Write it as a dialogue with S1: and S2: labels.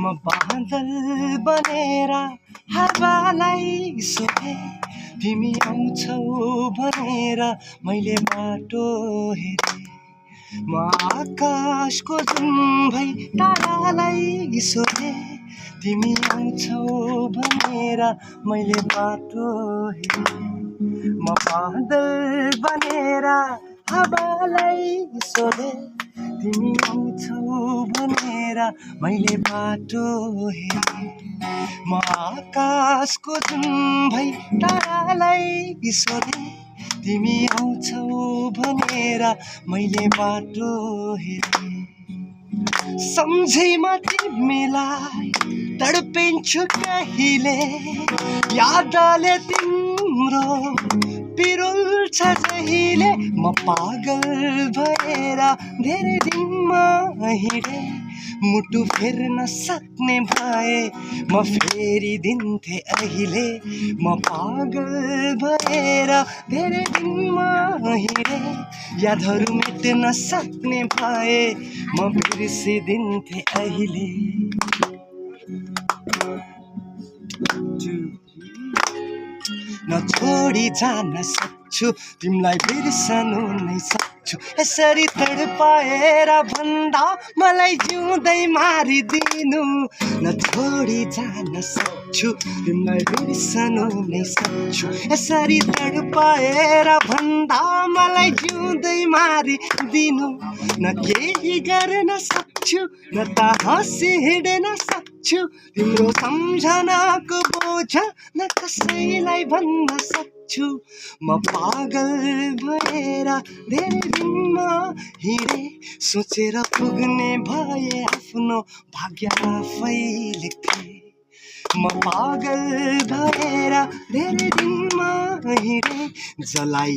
S1: म बादल बनेर हावालाई सोधे तिमी आउँछौ भनेर मैले बाटो हेरे म आकाशको जुम्भै तारालाई सोधे तिमी आउँछौ भनेर मैले बाटो हेरे म बादल बनेर हावालाई सोधे तिमी आउँछौ भनेर मैले बाटो हेरे म आकाशको जुम्भै तारालाई सोधे तिमी आउँछौ भनेर मैले बाटो हेरे सम्झैमा तिमीलाई तडपिन्छु कहिले यादले तिम्रो पिरुल्छ जहिले म पागल भएर धेरै दिनमा हिँडे मुटु फेर्न सक्ने भए म फेरि दिन्थे अहिले म पागल भएर धेरै दिनमा हिँडे यादहरू मेट्न सक्ने भए म बिर्सिदिन्थे अहिले न छोडी जान सक्छु तिमीलाई बिर्सनु नै सक्छु यसरी तडपाएर भन्दा मलाई जिउँदै मारिदिनु न छोडी जान सक्छु तिमीलाई बिर्सनु नै सक्छु यसरी तडपाएर भन्दा मलाई जिउँदै मारिदिनु न केही गर्न सक्छु न त हाँसी हिँड्न सक्छु तिम्रो सम्झनाको बोझ न कसैलाई भन्न सक्छु म पागल भएर धेरै दिनमा हिँडे सोचेर पुग्ने भए आफ्नो भाग्य आफै लेखे म पागल भएर धेरै दिनमा हिँडे जलाई